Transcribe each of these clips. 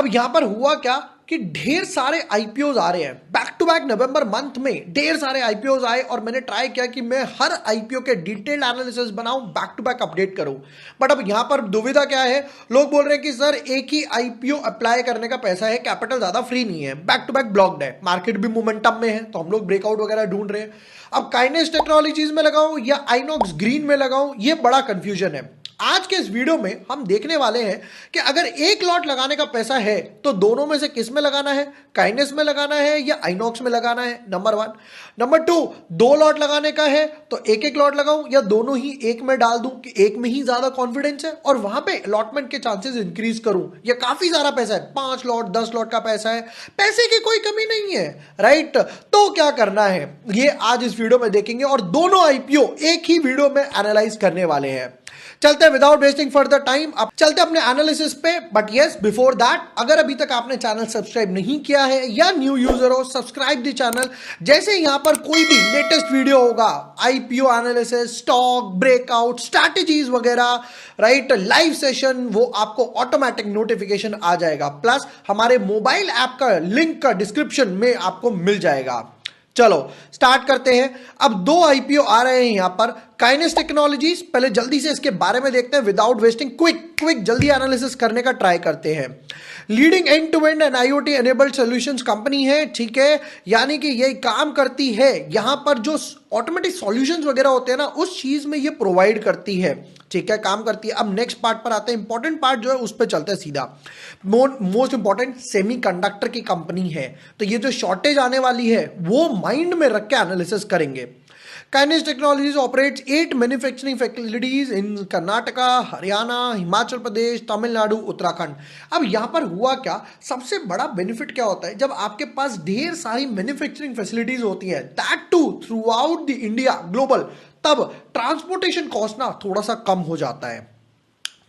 अब यहां पर हुआ क्या कि ढेर सारे आईपीओज आ रहे हैं back to back. November month में ढेर सारे आईपीओज आए और मैंने ट्राई किया कि मैं हर आईपीओ के डिटेल्ड एनालिसिस बनाऊं, बैक टू बैक अपडेट करूं। बट अब यहां पर दुविधा क्या है, लोग बोल रहे हैं कि सर एक ही आईपीओ अप्लाई करने का पैसा है, कैपिटल ज्यादा फ्री नहीं है, बैक टू बैक ब्लॉक्ड है, मार्केट भी मोमेंटम में है, तो हम लोग ब्रेकआउट वगैरह ढूंढ रहे हैं। अब काइनेस टेक्नोलॉजीज में लगाऊं या आइनॉक्स ग्रीन में लगाऊं, ये बड़ा कंफ्यूजन है। आज के इस वीडियो में हम देखने वाले हैं कि अगर एक लॉट लगाने का पैसा है तो दोनों में से किस में लगाना है, काइनेस में लगाना है या आइनॉक्स में लगाना है, नंबर 1। नंबर 2, 2 लॉट लगाने का है तो एक एक लॉट लगाऊं या दोनों ही एक में डाल दूं कि एक में ही ज्यादा कॉन्फिडेंस है और वहां पे अलॉटमेंट के चांसेस इंक्रीज करूं। या काफी सारा पैसा है, 5 लॉट 10 लॉट का पैसा है, पैसे की कोई कमी नहीं है, राइट। तो क्या करना है ये आज इस वीडियो में देखेंगे और दोनों आईपीओ एक ही वीडियो में एनालाइज करने वाले हैं। चलते हैं विदाउट वेस्टिंग फर्दर टाइम, अब चलते हैं अपने एनालिसिस पे। बट यस, बिफोर दैट, अगर अभी तक आपने चैनल सब्सक्राइब नहीं किया है या न्यू यूजर हो, सब्सक्राइब द चैनल। जैसे यहां पर कोई भी लेटेस्ट वीडियो होगा, IPO analysis, stock breakout, strategies वगैरह, राइट, लाइव सेशन, वो आपको ऑटोमेटिक नोटिफिकेशन आ जाएगा। प्लस हमारे मोबाइल ऐप का लिंक का डिस्क्रिप्शन में आपको मिल जाएगा। चलो स्टार्ट करते हैं। अब 2 आईपीओ आ रहे हैं यहां पर, काइनेस टेक्नोलॉजीज। पहले जल्दी से इसके बारे में देखते हैं विदाउट वेस्टिंग, क्विक जल्दी एनालिसिस करने का ट्राई करते हैं। Leading end to end end IoT enabled solutions company है, ठीक है, यानी कि ये काम करती है यहां पर जो ऑटोमेटिक सॉल्यूशंस वगैरह होते हैं ना, उस चीज में ये प्रोवाइड करती है, ठीक है, काम करती है। अब नेक्स्ट पार्ट पर आते हैं, इंपॉर्टेंट पार्ट जो है उस पर चलते हैं सीधा। मोस्ट इंपॉर्टेंट, सेमीकंडक्टर की कंपनी है, तो ये जो शॉर्टेज आने वाली है वो माइंड में रख के एनालिसिस करेंगे। Kaynes technologies operates 8 manufacturing facilities in Karnataka, Haryana, Himachal Pradesh, Tamil Nadu, Uttarakhand. अब यहां पर हुआ क्या, सबसे बड़ा बेनिफिट क्या होता है जब आपके पास ढेर सारी मैन्युफैक्चरिंग फैसिलिटीज होती है, that too throughout the India, global, तब ट्रांसपोर्टेशन कॉस्ट ना थोड़ा सा कम हो जाता है,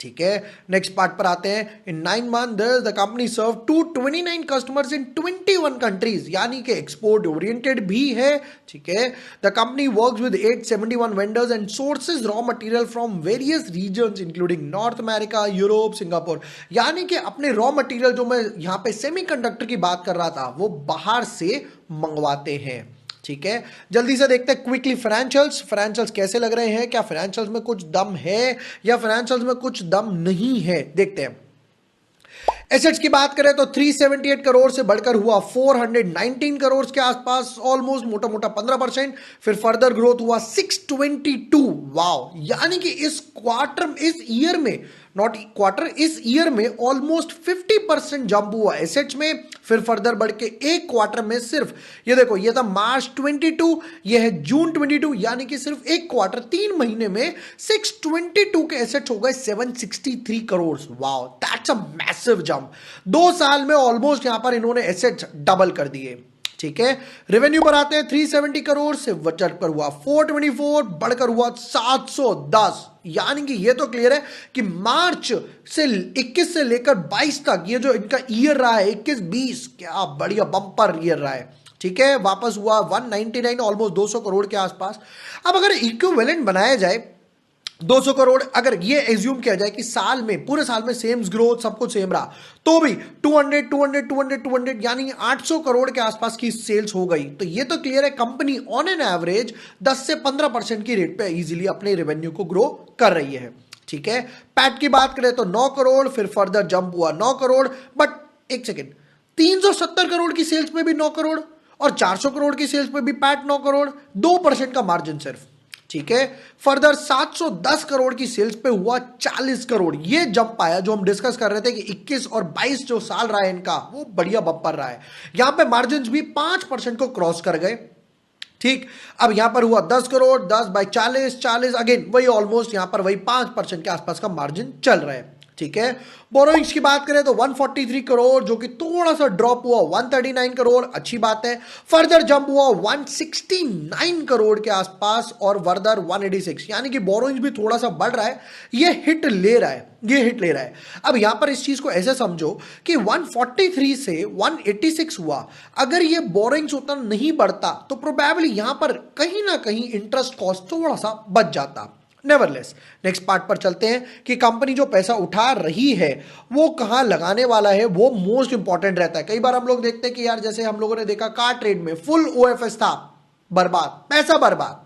ठीक है। नेक्स्ट पार्ट पर आते हैं। In 9 months the company serve 229 customers in 21 countries, यानी कि एक्सपोर्ट ओरिएंटेड भी है, ठीक है। The company works with 871 vendors and sources raw material from various regions including North America, Europe, Singapore, यानी कि अपने रॉ मटेरियल जो मैं यहां पे सेमीकंडक्टर की बात कर रहा था वो बाहर से मंगवाते हैं, ठीक है। जल्दी से देखते हैं क्विकली फाइनेंशियल्स कैसे लग रहे हैं, क्या फाइनेंशियल्स में कुछ दम है या फाइनेंशियल्स में कुछ दम नहीं है, देखते हैं। एसेट्स की बात करें तो 378 करोड़ से बढ़कर हुआ 419 करोड़ के आसपास, ऑलमोस्ट मोटा मोटा 15%। फिर फर्दर ग्रोथ हुआ 622, वाओ, यानी कि इस क्वार्टर, इस ईयर में, नॉट क्वार्टर, इस ईयर में ऑलमोस्ट 50% जंप हुआ एसेट्स में। फिर फर्दर बढ़ के एक क्वार्टर में सिर्फ, ये देखो, ये था मार्च 22, ये है जून 22, यानी कि सिर्फ एक क्वार्टर, 3 महीने में 622 के एसेट्स हो गए 763 crore, wow, that's a massive jump. 2 साल में ऑलमोस्ट यहां पर इन्होंने एसेट्स डबल कर दिए, ठीक है। रेवेन्यू पर आते हैं, 370 करोड़ से चढ़कर हुआ 424, बढ़कर हुआ 710, यानी कि ये तो क्लियर है कि मार्च से 21 से लेकर 22 तक ये जो इनका ईयर रहा है, 21-20, क्या बढ़िया बम्पर ईयर रहा है, ठीक है। वापस हुआ 199, ऑलमोस्ट 200 करोड़ के आसपास। अब अगर इक्विवेलेंट बनाया जाए 200 करोड़, अगर ये एज्यूम किया जाए कि साल में, पूरे साल में सेम ग्रोथ, सब कुछ सेम रहा, तो भी 200 यानी 800 करोड़ के आसपास की सेल्स हो गई, तो ये तो क्लियर है कंपनी ऑन एन एवरेज 10 से 15% की रेट पे इजीली अपने रेवेन्यू को ग्रो कर रही है, ठीक है। पैट की बात करें तो 9 करोड़, फिर फर्दर जंप हुआ 9 करोड़, बट एक सेकेंड, 370 करोड़ की सेल्स पे भी 9 करोड़ और 400 करोड़ की सेल्स पे भी पैट 9 करोड़, 2% का मार्जिन सिर्फ, ठीक है। फर्दर 710 करोड़ की सेल्स पे हुआ 40 करोड़, ये जंप आया जो हम डिस्कस कर रहे थे कि 21 और 22 जो साल रहा है इनका, वो बढ़िया बम्पर रहा है। यहां पे मार्जिन भी 5% को क्रॉस कर गए, ठीक। अब यहां पर हुआ 10 करोड़, 10 बाई 40, अगेन वही ऑलमोस्ट यहां पर वही 5% के आसपास का मार्जिन चल रहा है, ठीक है। बोरोइंग्स की बात करें तो 143 करोड़, जो कि थोड़ा सा ड्रॉप हुआ 139 करोड़, अच्छी बात है। फर्दर जंप हुआ 169 करोड़ के आसपास और फर्दर 186, यानी कि बोरोइंग्स भी थोड़ा सा बढ़ रहा है, ये हिट ले रहा है, अब यहां पर इस चीज को ऐसे समझो कि 143 से 186 हुआ, अगर ये बोरोइंग्स उतना नहीं बढ़ता तो प्रोबेबली यहां पर कहीं ना कहीं इंटरेस्ट कॉस्ट थोड़ा सा बच जाता, नेवरलेस नेक्स्ट पार्ट पर चलते हैं कि कंपनी जो पैसा उठा रही है वो कहां लगाने वाला है, वो मोस्ट इंपॉर्टेंट रहता है। कई बार हम लोग देखते हैं कि यार जैसे हम लोगों ने देखा कार ट्रेड में फुल ओएफएस था, बर्बाद, पैसा बर्बाद।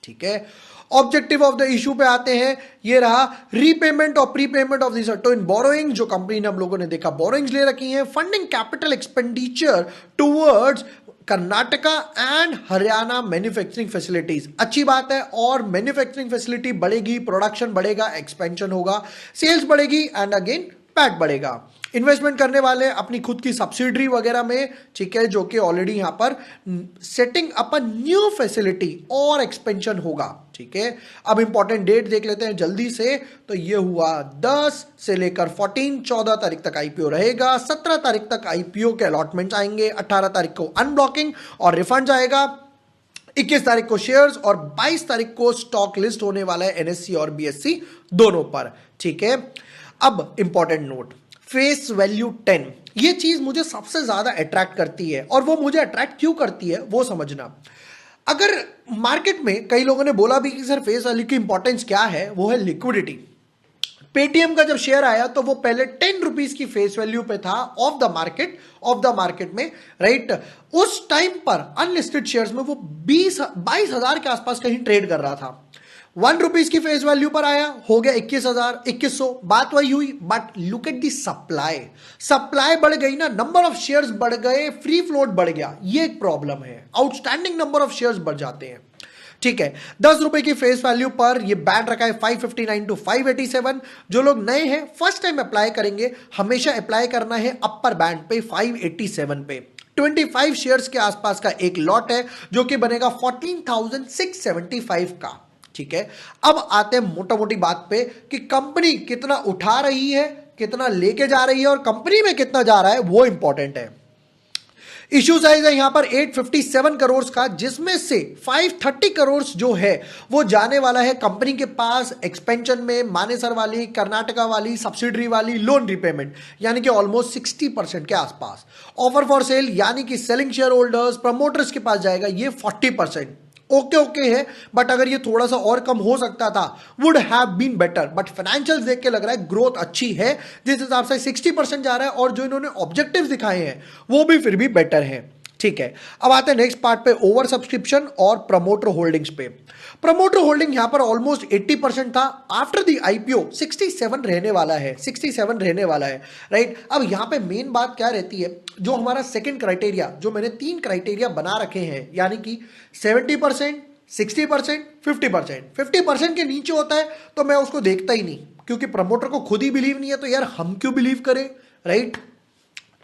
ठीक है, ऑब्जेक्टिव ऑफ द इशू पे आते हैं, ये रहा रीपेमेंट और प्रीपेमेंट ऑफ दिस तो इन बोरोइंग, जो कंपनी ने हम लोगों ने देखा बोरोइंग्स ले रखी हैं, funding capital expenditure towards Karnataka and Haryana manufacturing facilities. अच्छी बात है, और मैन्युफैक्चरिंग फैसिलिटी बढ़ेगी, प्रोडक्शन बढ़ेगा, एक्सपेंशन होगा, सेल्स बढ़ेगी एंड अगेन पैट बढ़ेगा। इन्वेस्टमेंट करने वाले अपनी खुद की सब्सिडरी वगैरह में, ठीक है, जो कि ऑलरेडी यहां पर setting up a new facility और एक्सपेंशन होगा। ठीक है, अब इंपॉर्टेंट डेट देख लेते हैं जल्दी से। तो ये हुआ 10 से लेकर 14 तारीख तक आईपीओ रहेगा, 17 तारीख तक आईपीओ के अलॉटमेंट आएंगे, 18 तारीख को अनब्लॉकिंग और रिफंड आएगा, 21 तारीख को शेयर्स और 22 तारीख को स्टॉक लिस्ट होने वाला है एनएससी और बीएससी दोनों पर। ठीक है, अब इंपॉर्टेंट नोट, फेस वैल्यू 10, ये चीज मुझे सबसे ज्यादा अट्रैक्ट करती है, और वो मुझे अट्रैक्ट क्यों करती है वो समझना। अगर मार्केट में कई लोगों ने बोला भी कि सर फेस वैल्यू की इंपॉर्टेंस क्या है, वो है लिक्विडिटी। पेटीएम का जब शेयर आया तो वो पहले 10 रुपीज की फेस वैल्यू पे था ऑफ द मार्केट में, राइट। उस टाइम पर अनलिस्टेड शेयर्स में वो 22,000 के आसपास कहीं ट्रेड कर रहा था। 1 रुपीज की फेस वैल्यू पर आया, हो गया 21,000, 2100, बात वही हुई। But look at the supply बढ़ गई ना, नंबर ऑफ शेयर्स बढ़ गए, फ्री फ्लोट बढ़ गया, ये एक प्रॉब्लम है। आउटस्टैंडिंग नंबर ऑफ शेयर्स बढ़ जाते हैं। ठीक है, 10 रुपए की फेस वैल्यू पर ये बैंड रखा है 559 टू 587। जो लोग नए हैं, फर्स्ट टाइम अप्लाई करेंगे, हमेशा अप्लाई करना है अपर बैंड पे 587 पे। 25 शेयर्स के आसपास का एक लॉट है जो कि बनेगा 14,675 का। ठीक है, अब आते हैं मोटा मोटी बात पे कि कंपनी कितना उठा रही है, कितना लेके जा रही है, और कंपनी में कितना जा रहा है वो इंपॉर्टेंट है। इश्यू साइज है यहां पर 857 करोड़ का, जिसमें से 530 करोड़ जो है वो जाने वाला है कंपनी के पास एक्सपेंशन में, मानेसर वाली, कर्नाटका वाली, सब्सिडरी वाली, लोन रिपेमेंट, यानी कि ऑलमोस्ट 60% के आसपास। ऑफर फॉर सेल यानी कि सेलिंग शेयर होल्डर्स, प्रमोटर्स के पास जाएगा, ये 40%। ओके है, बट अगर ये थोड़ा सा और कम हो सकता था, would have been better. But financials देख के लग रहा है ग्रोथ अच्छी है, जिस हिसाब से 60% जा रहा है, और जो इन्होंने ऑब्जेक्टिव्स दिखाए हैं वो भी फिर भी बेटर है। ठीक है, अब आते हैं नेक्स्ट पार्ट पे, ओवर सब्सक्रिप्शन और प्रमोटर होल्डिंग्स पे। प्रमोटर होल्डिंग यहां पर ऑलमोस्ट 80% था, आफ्टर द आईपीओ 67 रहने वाला है, 67 रहने वाला है, राइट। अब यहां पे मेन बात क्या रहती है, जो हमारा सेकंड क्राइटेरिया, जो मैंने 3 क्राइटेरिया बना रखे हैं, यानी कि 70%, 60%, 50%। 50% के नीचे होता है तो मैं उसको देखता ही नहीं, क्योंकि प्रमोटर को खुद ही बिलीव नहीं है तो यार हम क्यों बिलीव करें, राइट।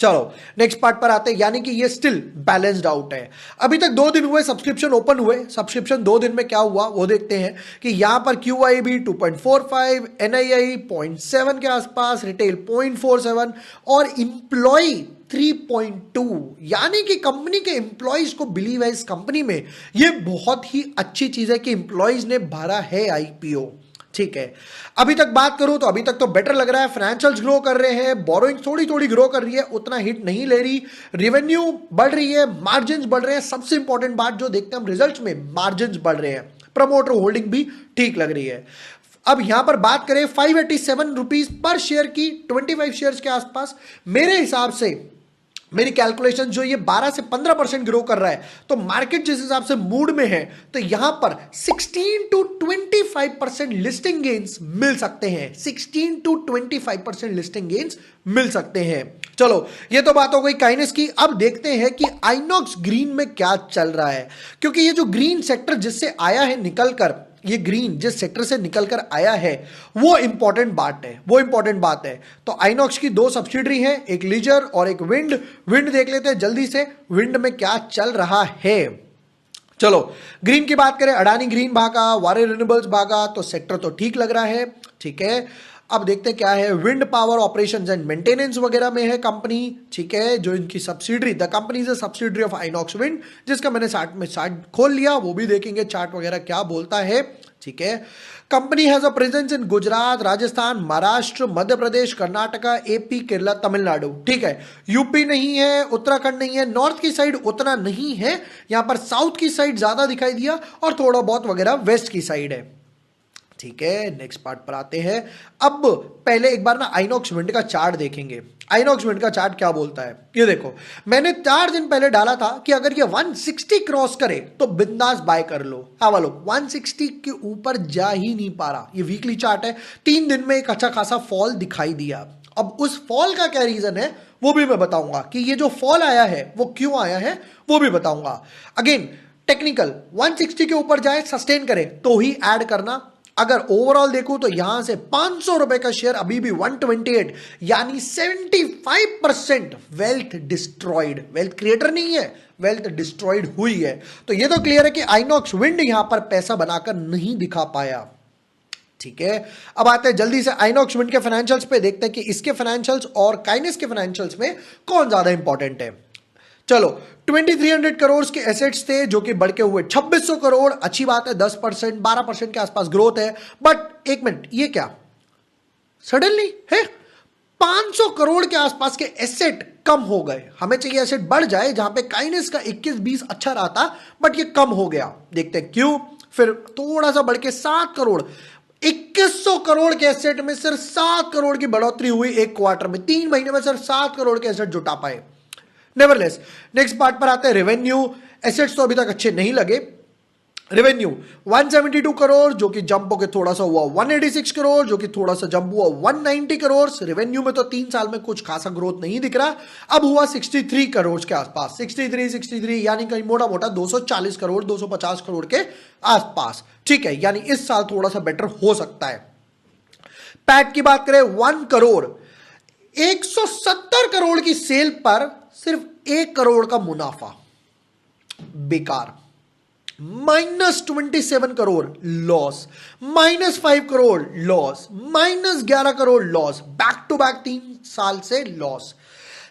चलो नेक्स्ट पार्ट पर आते हैं, यानी कि ये स्टिल बैलेंस्ड आउट है। अभी तक 2 दिन हुए सब्सक्रिप्शन ओपन हुए, सब्सक्रिप्शन 2 दिन में क्या हुआ वो देखते हैं कि यहां पर QIB 2.45, NII 0.7 के आसपास, रिटेल 0.47 और इंप्लॉय 3.2, यानी कि कंपनी के एम्प्लॉइज को बिलीव है इस कंपनी में। ये बहुत ही अच्छी चीज है कि एम्प्लॉइज ने भरा है आईपीओ। ठीक है, अभी तक बात करूं तो अभी तक तो बेटर लग रहा है, फाइनेंशियल्स ग्रो कर रहे हैं, बोरोइंग थोड़ी थोड़ी ग्रो कर रही है, उतना हिट नहीं ले रही, रेवेन्यू बढ़ रही है, मार्जिन्स बढ़ रहे हैं, सबसे इंपॉर्टेंट बात जो देखते हैं हम रिजल्ट्स में, मार्जिन्स बढ़ रहे हैं, प्रमोटर होल्डिंग भी ठीक लग रही है। अब यहां पर बात करें 587 रुपीज पर शेयर की, 25 शेयर्स के आसपास, मेरे हिसाब से, मेरी कैलकुलेशन जो ये 12 से 15% ग्रो कर रहा है, तो मार्केट जिस हिसाब से मूड में है तो यहां पर 16 टू 25% लिस्टिंग गेन्स मिल सकते हैं, 16 टू 25% लिस्टिंग गेन्स मिल सकते हैं। चलो ये तो बात हो गई काइनेस की। अब देखते हैं कि आइनॉक्स ग्रीन में क्या चल रहा है, क्योंकि ये जो ग्रीन सेक्टर जिससे आया है निकलकर, ये ग्रीन जिस सेक्टर से निकलकर आया है वो इंपॉर्टेंट बात है। तो आइनॉक्स की 2 सब्सिडरी हैं, एक लीजर और एक विंड देख लेते हैं जल्दी से, विंड में क्या चल रहा है। चलो ग्रीन की बात करें, अडानी ग्रीन भागा, वारे रिन्यूएबल्स भागा, तो सेक्टर तो ठीक लग रहा है। ठीक है, अब देखते हैं क्या है, wind power operations and maintenance वगैरह में है कंपनी। ठीक है, जो इनकी subsidiary, the company is a subsidiary of INOX wind, जिसका मैंने चार्ट खोल लिया, वो भी देखेंगे चार्ट वगैरह क्या बोलता है। ठीक है, company has a presence in Gujarat, Rajasthan, Maharashtra, Madhya Pradesh, Karnataka, AP, Kerala, Tamil Nadu. ठीक है, यूपी नहीं है, उत्तराखंड नहीं है, नॉर्थ की साइड उतना नहीं है, यहां पर साउथ की साइड ज्यादा दिखाई दिया और थोड़ा बहुत वगैरह वेस्ट की साइड है। ठीक है, नेक्स्ट पार्ट पर आते हैं। अब पहले एक बार ना आइनॉक्स विंड का चार्ट देखेंगे। आइनॉक्स विंड का चार्ट क्या बोलता है, ये देखो। मैंने 4 दिन पहले डाला था कि अगर ये 160 क्रॉस करे तो बिंदास बाय कर लो। हाँ वालो, 160 के ऊपर जा ही नहीं पा रहा। ये वीकली चार्ट है, 3 दिन में एक अच्छा खासा फॉल दिखाई दिया। अब उस फॉल का क्या रीजन है वो भी मैं बताऊंगा, कि ये जो फॉल आया है वो क्यों आया है वो भी बताऊंगा। अगेन टेक्निकल 160 के ऊपर जाए, सस्टेन करे तो ही ऐड करना। अगर ओवरऑल देखूं तो यहां से 500 रुपए का शेयर अभी भी 128, यानी 75% वेल्थ डिस्ट्रॉयड। वेल्थ क्रिएटर नहीं है, वेल्थ डिस्ट्रॉयड हुई है। तो ये तो क्लियर है कि आइनॉक्स विंड यहां पर पैसा बनाकर नहीं दिखा पाया। ठीक है, अब आते हैं जल्दी से आइनॉक्स विंड के फाइनेंशियल्स पे, देखते हैं कि इसके फाइनेंशियल्स और काइनेस के फाइनेंशियल्स में कौन ज्यादा इंपॉर्टेंट है। चलो, 2300 करोड़ के एसेट्स थे जो कि बढ़ के हुए 2600 करोड़। अच्छी बात है, 10% 12% के आसपास ग्रोथ है। बट एक मिनट, ये क्या सडनली है 500 करोड़ के आसपास के एसेट कम हो गए। हमें चाहिए एसेट बढ़ जाए, जहां पे काइनेस का 21-20 अच्छा रहा था, बट ये कम हो गया। देखते हैं क्यों। फिर थोड़ा सा बढ़ के 7 करोड़, 2100 करोड़ के एसेट में सिर्फ 7 करोड़ की बढ़ोतरी हुई एक क्वार्टर में। 3 महीने में सिर्फ 7 करोड़ के एसेट जुटा पाए। नेवरलेस, नेक्स्ट पार्ट पर आते हैं रेवेन्यू। एसेट्स तो अभी तक अच्छे नहीं लगे। रेवेन्यू 172 करोड़ जो कि जंप होकर थोड़ा सा हुआ 186 करोड़, जो कि थोड़ा सा जंप हुआ 190 करोड़। रेवेन्यू में तो 3 साल में कुछ खासा ग्रोथ नहीं दिख रहा। अब हुआ 63 करोड़ के आसपास, 63 यानी कहीं मोटा मोटा 240 करोड़ 250 करोड़ के आसपास। ठीक है, यानी इस साल थोड़ा सा बेटर हो सकता है। पैट की बात करें 1 करोड़, 170 करोड़ की सेल पर सिर्फ 1 करोड़ का मुनाफा, बेकार। -27 crore loss, -5 crore loss, -11 crore loss, back to back 3 साल से लॉस।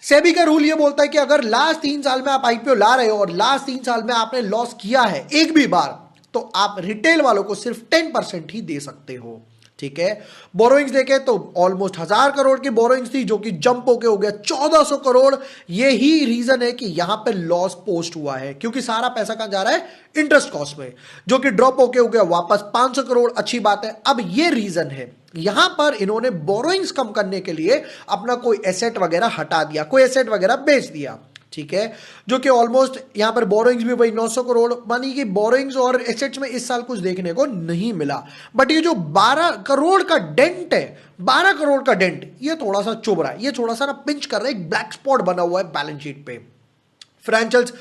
सेबी का रूल यह बोलता है कि अगर लास्ट 3 साल में आप आईपीओ ला रहे हो और लास्ट 3 साल में आपने लॉस किया है एक भी बार, तो आप रिटेल वालों को सिर्फ 10% ही दे सकते हो। ठीक है, बोरोइंग्स देखे तो ऑलमोस्ट 1000 करोड़ की बोरोइंग्स थी, जो कि जंप होके हो गया 1400 करोड़। यही रीजन है कि यहां पे लॉस पोस्ट हुआ है, क्योंकि सारा पैसा कहां जा रहा है, इंटरेस्ट कॉस्ट में, जो कि ड्रॉप होके हो गया वापस 500 करोड़। अच्छी बात है। अब ये रीजन है, यहां पर इन्होंने बोरोइंग्स कम करने के लिए अपना कोई एसेट वगैरह हटा दिया, कोई एसेट वगैरह बेच दिया। ठीक है, जो कि ऑलमोस्ट यहां पर बोरोइंग्स भी वही 900 करोड़, मानी कि बोरोइंग्स और एसेट्स में इस साल कुछ देखने को नहीं मिला। बट ये जो 12 करोड़ का डेंट है, 12 करोड़ का डेंट, ये थोड़ा सा चुभ रहा है, ये थोड़ा सा ना पिंच कर रहा है, एक ब्लैक स्पॉट बना हुआ है बैलेंस शीट पे। फाइनेंशियल्स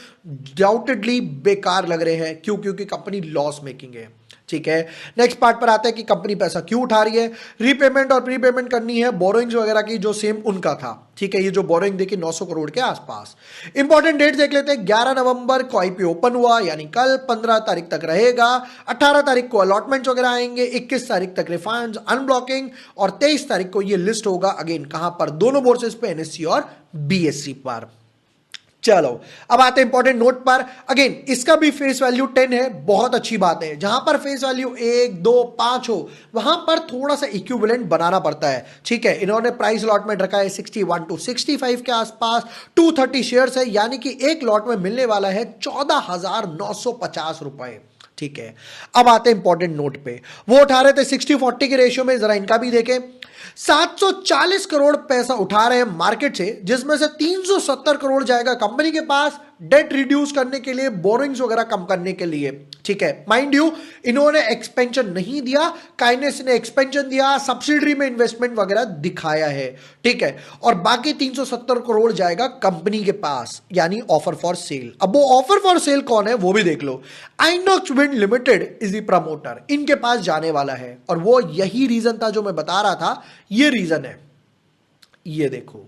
डाउटेडली बेकार लग रहे हैं, क्यों, क्योंकि कंपनी लॉस मेकिंग है। ठीक है, नेक्स्ट पार्ट पर आते हैं कि कंपनी पैसा क्यों उठा रही है। रीपेमेंट और प्रीपेमेंट करनी है बोरोइंग्स वगैरह की, जो सेम उनका था। ठीक है, ये जो बोरोइंग देखी 900 करोड़ के आसपास। इंपॉर्टेंट डेट देख लेते हैं। 11 नवंबर को आईपीओ ओपन हुआ, यानी कल 15 तारीख तक रहेगा। 18 तारीख को अलॉटमेंट वगैरह आएंगे, 21 तारीख तक रिफंड्स, अनब्लॉकिंग, और 23 तारीख को ये लिस्ट होगा अगेन कहां पर, दोनों बोर्सेस पे, एनएससी और बीएससी पर। चलो, अब आते हैं इंपॉर्टेंट नोट पर। अगेन इसका भी फेस वैल्यू 10 है, बहुत अच्छी बात है। जहां पर फेस वैल्यू 1, 2, 5 हो, वहां पर थोड़ा सा इक्विवेलेंट बनाना पड़ता है। ठीक है, इन्होंने प्राइस लॉटमेंट रखा है 61 to 65 के आसपास। 230 शेयर्स है, यानी कि एक लॉट में मिलने वाला है 14,950 रुपए। ठीक है, अब आते हैं इंपॉर्टेंट नोट पे। वो उठा रहे थे 60-40 के रेशियो में, जरा इनका भी देखें। 740 करोड़ पैसा उठा रहे हैं मार्केट से, जिसमें से 370 करोड़ जाएगा कंपनी के पास डेट रिड्यूस करने के लिए, बोरिंग्स वगैरह कम करने के लिए। ठीक है, माइंड यू इन्होंने एक्सपेंशन नहीं दिया, काइनेस ने एक्सपेंशन दिया, सब्सिडरी में इन्वेस्टमेंट वगैरह दिखाया है। ठीक है, और बाकी 370 करोड़ जाएगा कंपनी के पास, यानी ऑफर फॉर सेल। अब वो ऑफर फॉर सेल कौन है वो भी देख लो। Inox wind limited is the promoter, इनके पास जाने वाला है। और वो यही रीजन था जो मैं बता रहा था, ये रीजन है। ये देखो,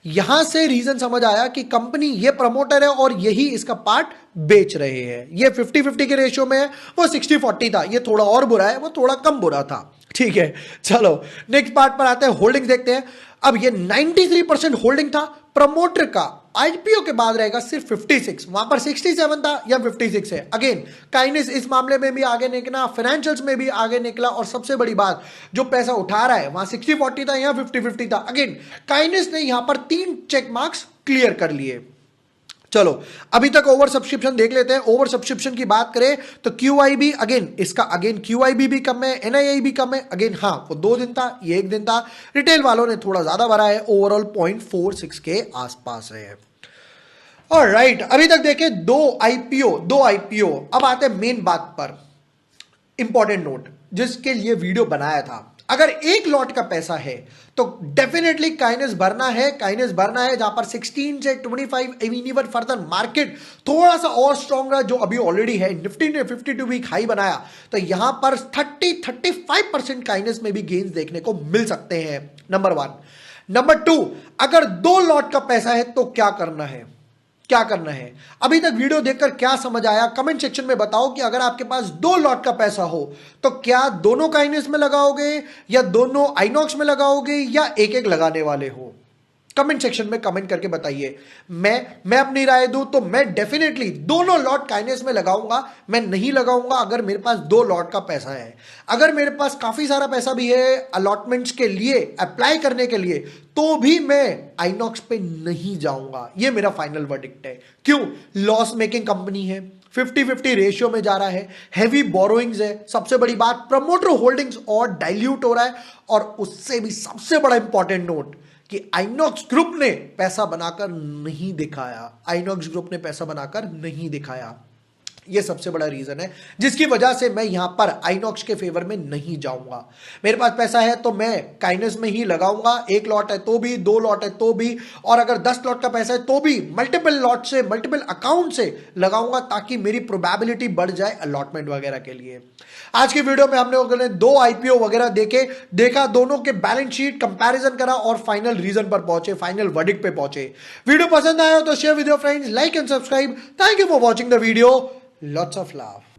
यहां से रीजन समझ आया कि कंपनी ये प्रमोटर है और यही इसका पार्ट बेच रहे हैं। ये 50-50 के रेशियो में है, वो 60-40 था। ये थोड़ा और बुरा है, वो थोड़ा कम बुरा था। ठीक है, चलो नेक्स्ट पार्ट पर आते हैं, होल्डिंग्स देखते हैं। अब ये 93% होल्डिंग था प्रमोटर का, आईपीओ के बाद रहेगा सिर्फ 56, वहां पर 67 था या 56 है। अगेन काइनेस इस मामले में भी आगे निकला, फाइनेंशियल्स में भी आगे निकला, और सबसे बड़ी बात, जो पैसा उठा रहा है वहां 60-40 था या 50-50 था। अगेन काइनेस ने यहां पर 3 चेक मार्क्स क्लियर कर लिए। चलो अभी तक ओवर सब्सक्रिप्शन देख लेते हैं। ओवर सब्सक्रिप्शन की बात करें तो QIB अगेन, इसका अगेन QIB भी कम है, NII भी कम है अगेन। हाँ, वो 2 दिन था, ये 1 दिन था। रिटेल वालों ने थोड़ा ज्यादा भरा है, ओवरऑल 0.46 के आसपास है। ऑलराइट, अभी तक देखें 2 IPO। अब आते हैं मेन बात पर, इंपॉर्टेंट नोट जिसके लिए वीडियो बनाया था। अगर एक लॉट का पैसा है तो डेफिनेटली काइनेस भरना है, जहां पर 16 से 25 इवन फर्दर मार्केट थोड़ा सा और स्ट्रॉन्ग रहा, जो अभी ऑलरेडी है। निफ्टी ने 52 वीक हाई बनाया, तो यहां पर 30-35% काइनेस में भी गेन्स देखने को मिल सकते हैं, नंबर 1। नंबर 2, अगर 2 लॉट का पैसा है तो क्या करना है, अभी तक वीडियो देखकर क्या समझ आया कमेंट सेक्शन में बताओ। कि अगर आपके पास 2 लॉट का पैसा हो तो क्या दोनों काइनेस में लगाओगे, या दोनों आइनॉक्स में लगाओगे, या एक एक लगाने वाले हो? कमेंट सेक्शन में कमेंट करके बताइए। मैं अपनी राय दूं तो मैं डेफिनेटली दोनों लॉट काइनेस में लगाऊंगा। मैं नहीं लगाऊंगा अगर मेरे पास 2 लॉट का पैसा है। अगर मेरे पास काफी सारा पैसा भी है अलॉटमेंट्स के लिए, अप्लाई करने के लिए, तो भी मैं आइनॉक्स पे नहीं जाऊंगा। ये मेरा फाइनल वर्डिक्ट है। क्यों? लॉस मेकिंग कंपनी है, 50-50 रेशियो में जा रहा है, हैवी बोरोइंग्स है, सबसे बड़ी बात प्रमोटर होल्डिंग्स और डाइल्यूट हो रहा है, और उससे भी सबसे बड़ा इंपॉर्टेंट नोट कि आइनॉक्स ग्रुप ने पैसा बनाकर नहीं दिखाया। ये सबसे बड़ा रीजन है जिसकी वजह से मैं यहां पर आइनॉक्स के फेवर में नहीं जाऊंगा। मेरे पास पैसा है तो मैं काइनेस में ही लगाऊंगा। 1 लॉट है तो भी, 2 लॉट है तो भी, और अगर 10 लॉट का पैसा है तो भी मल्टीपल लॉट से, मल्टीपल अकाउंट से लगाऊंगा, ताकि मेरी प्रोबेबिलिटी बढ़ जाए अलॉटमेंट वगैरह के लिए। आज की वीडियो में हमने 2 IPO वगैरह देखा, दोनों के बैलेंस शीट कंपैरिजन करा और फाइनल रीजन पर पहुंचे, फाइनल वर्डिक्ट पे पहुंचे। वीडियो पसंद आया हो तो share with your friends, like and subscribe. Thank you for watching the video. Lots of love.